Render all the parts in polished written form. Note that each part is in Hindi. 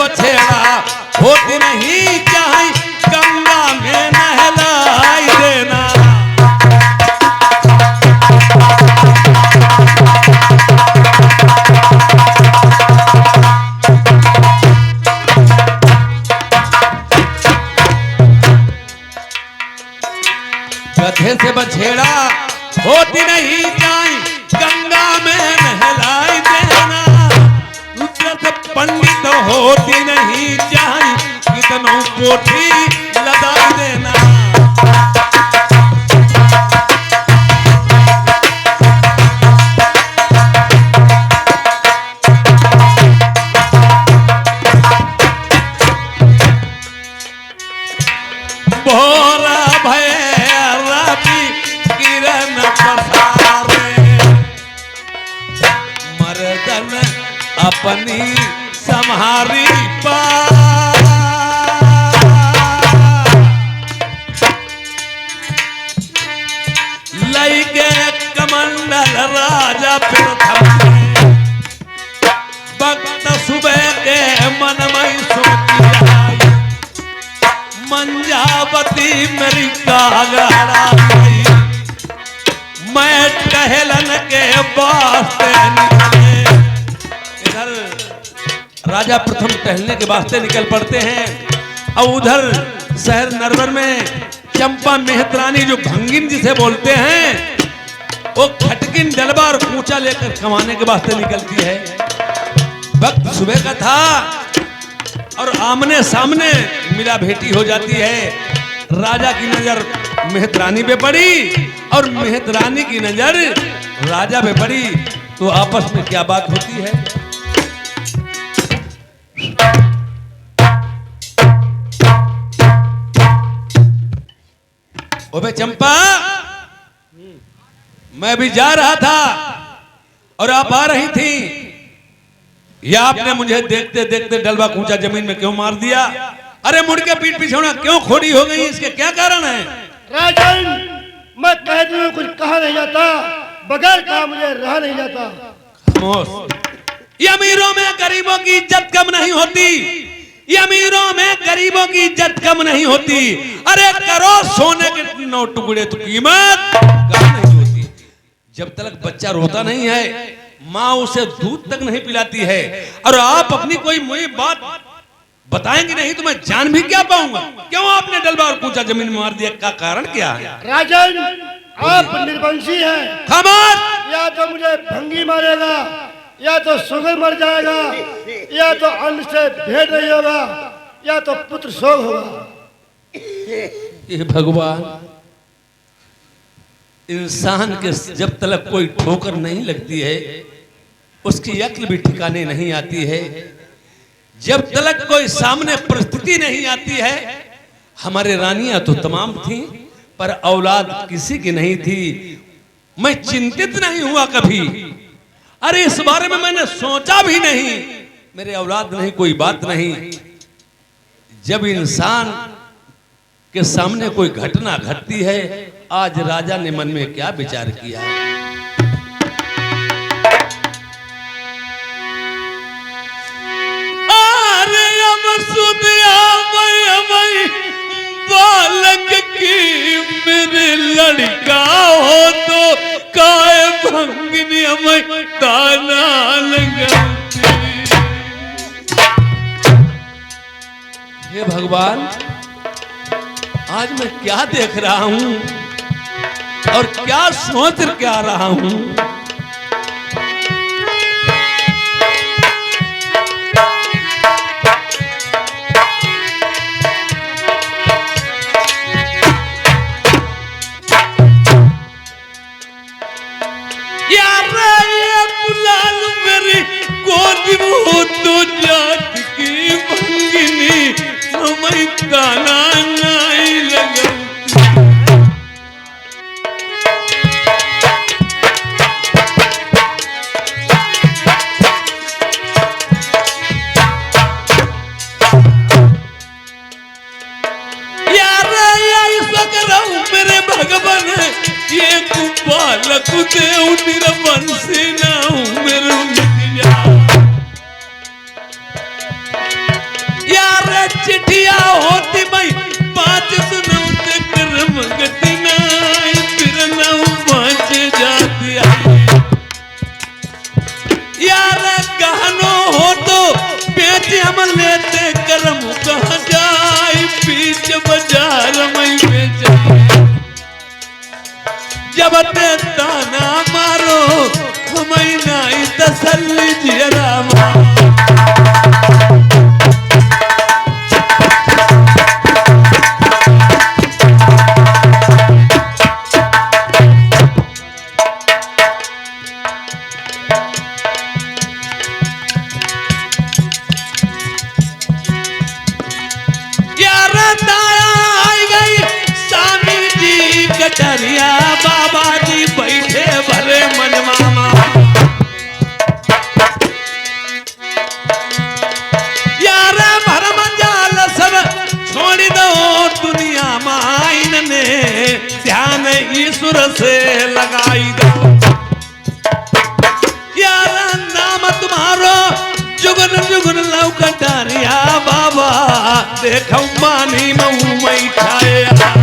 बछेड़ा होती नहीं चाहे गंगा में नहलाई देना। गधे से बछेड़ा होती नहीं जाए गंगा में नहलाई देना। पंडित होती नहीं जाए कितनों कोठी लदाई देना। भोरा भैरा की किरण पसारे मर्दन अपनी सम्हारी पा। लई के कमंडल राजा प्रथम भक्त सुबह के मन में सोचिया मंजावती मेरी कागड़ा मैं टहलन के वास्ते निकले। इधर राजा प्रथम टहलने के वास्ते निकल पड़ते हैं और उधर शहर नरवर में चंपा मेहतरानी जो भंगिन जिसे बोलते हैं वो खटकिन डलबा और कूचा लेकर कमाने के वास्ते निकलती है। वक्त सुबह का था और आमने सामने मिला भेटी हो जाती है। राजा की नजर मेहतरानी पे पड़ी और मेहतरानी की नजर राजा पे पड़ी तो आपस में क्या बात होती है। ओबे चंपा मैं भी जा रहा था और आप आ रही थी, या आपने मुझे देखते देखते डलवा कूचा जमीन में क्यों मार दिया? अरे मुड़ के पीठ पिछौना क्यों खोड़ी हो गई, इसके क्या कारण है? राजन मैं कह दूं कुछ कहा नहीं जाता, बगैर कहा मुझे रहा नहीं जाता। ये अमीरों में गरीबों की इज्जत कम नहीं होती, ये अमीरों में गरीबों की इज्जत कम नहीं होती। अरे करो सोने के 9 टुकड़े तो कीमत कम नहीं होती। जब तक बच्चा रोता नहीं है माँ उसे दूध तक नहीं पिलाती है, और आप अपनी कोई मुझे बात बताएंगे नहीं तो मैं जान भी क्या पाऊंगा। क्यों आपने डलबा और कूचा जमीन में मार दिया, का कारण क्या है? राजन आप निर्वंशी हैं। खामोश! या तो मुझे भंगी मारेगा, या तो सुगर मर जाएगा, या तो अन्न से भेंट नहीं होगा, या तो पुत्र शोक होगा। ये भगवान, इंसान के जब तक कोई ठोकर नहीं लगती है उसकी अक्ल भी ठिकाने नहीं आती है। जब तक कोई सामने परिस्थिति नहीं आती है, हमारे रानियां तो तमाम थीं पर औलाद किसी की नहीं थी। मैं चिंतित नहीं हुआ कभी, अरे इस बारे में मैंने सोचा भी नहीं, मेरे औलाद नहीं कोई बात नहीं। जब इंसान के सामने कोई घटना घटती है, आज राजा ने मन में क्या विचार किया? अरे बालक की मेरे लड़का हो तो काय भंगिनी हमें ताना लगाती। हे भगवान, आज मैं क्या देख रहा हूं और क्या सोच के आ रहा हूं? यार ये बुलाल मेरी गोद में हो तो जात की भंगिनी हमें ताना नहीं लगा। मेरे भगवान ये बालक देव निरवंशी ना हूं मेरे बाजार में बेचे जब ते ताना मारो हमें नहीं तसल्ली जियरामा कटरिया बाबा जी बैठे भले मन मामा यार भरम जाल सब छोड़ दो दुनिया माइन ने ध्यान ईश्वर से लगाई दो यार नाम तुम्हारो जुगन जुगन लव कटरिया बाबा देखो मानी मऊ मई छाया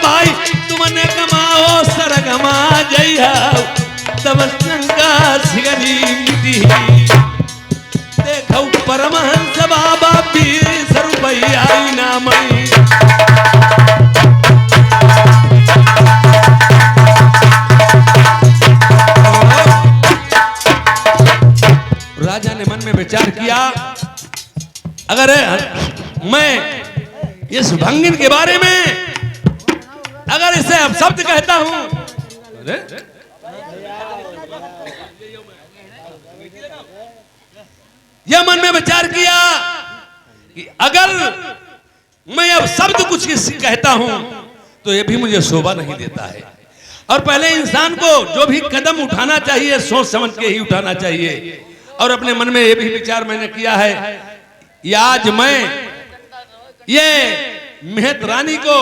भाई तुमने कमाओ सरगमा जय तब शंका सिगरी मिटी देखो परमहंस बाबा बीस रुपया नामई राजा ने मन में विचार किया अगर मैं इस भंगिन के बारे में अगर इसे अब शब्द कहता हूं यह मन में विचार किया कि अगर मैं अब शब्द कुछ कहता हूं तो यह भी मुझे शोभा नहीं देता है और पहले इंसान को जो भी कदम उठाना चाहिए सोच समझ के ही उठाना चाहिए और अपने मन में यह भी विचार मैंने किया है आज मैं ये मेहत रानी को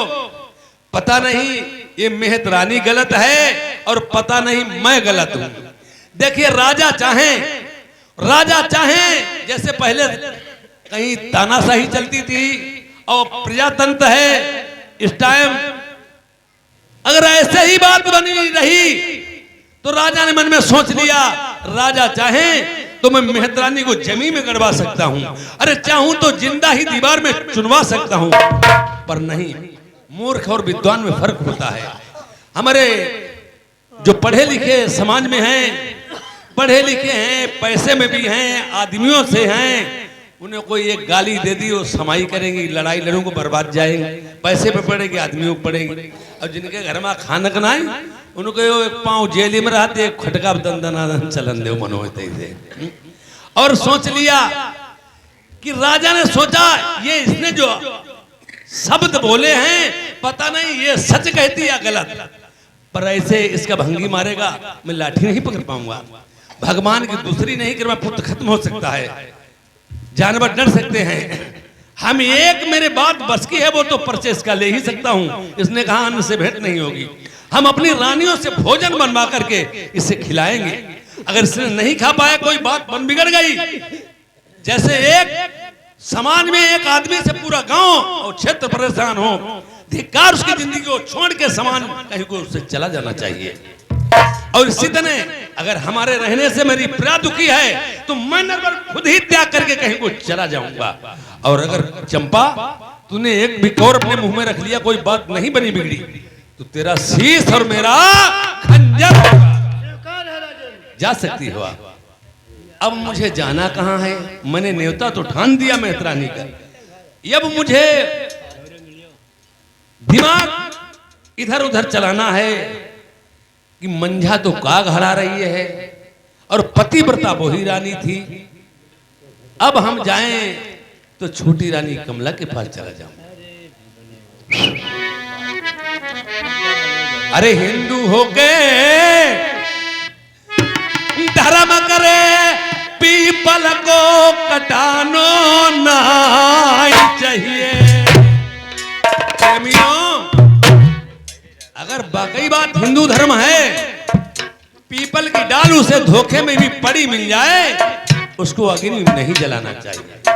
पता नहीं ये मेहत रानी गलत है और पता नहीं मैं गलत हूं देखिए राजा चाहे जैसे पहले कहीं तानाशाही चलती थी और प्रजातंत्र है इस टाइम अगर ऐसे ही बात बनी रही तो राजा ने मन में सोच लिया राजा चाहे तो मैं मेहत रानी को जमीन में गड़वा सकता हूं अरे चाहूं तो जिंदा ही दीवार में चुनवा सकता हूं पर नहीं मूर्ख और विद्वान में फर्क होता है हमारे जो पढ़े लिखे समाज में हैं पढ़े लिखे हैं पैसे में भी हैं आदमियों से हैं उन्हें कोई एक गाली दे दी वो समाई करेंगी लड़ाई लड़ों को बर्बाद जाएंगे पैसे पे पड़ेगी आदमियों को पड़ेगी और जिनके घर में खाना कनाए उनको एक पांव जेली में रहते एक खटका दंदनादन चलन दे मनो से और सोच लिया कि राजा ने सोचा ये इसने जो शब्द बोले हैं पता नहीं ये सच कहती या गलत पर ऐसे इसका भंगी मारेगा मैं लाठी नहीं पकड़ पाऊंगा भगवान की दूसरी नहीं कि मैं पुत्र खत्म हो सकता है जानवर डर सकते हैं हम एक मेरे बात बस की है वो तो परचेस का ले ही सकता हूं इसने कहा अन्न से भेंट नहीं होगी हम अपनी रानियों से भोजन बनवा करके इसे खिलाएंगे अगर इसने नहीं खा पाया कोई बात बन बिगड़ गई जैसे एक समाज में एक आदमी से पूरा गांव और क्षेत्र परेशान हो धिक्कार उसकी जिंदगी को छोड़ के समाज कहीं को उससे चला जाना चाहिए और इसी तरह अगर हमारे रहने से मेरी प्रजा दुखी है तो मैं नरवर खुद ही त्याग करके कहीं को चला जाऊंगा और अगर चंपा तूने एक भी कौर अपने मुंह में रख लिया कोई बात नहीं बनी बिगड़ी तो तेरा शीश और मेरा खंजर जा सकती हो अब मुझे जाना कहां है मैंने न्योता तो ठान दिया मेहत रानी का अब मुझे दिमाग इधर उधर चलाना है कि मंझा तो काग हरा रही है और पतिव्रता वही रानी थी अब हम जाएं तो छोटी रानी कमला के पास चला जाऊं अरे हिंदू होके धर्म करे पीपल को कटानो नहीं चाहिए अगर बाकी बात हिंदू धर्म है पीपल की डाल उसे धोखे में भी पड़ी मिल जाए उसको अग्नि नहीं जलाना चाहिए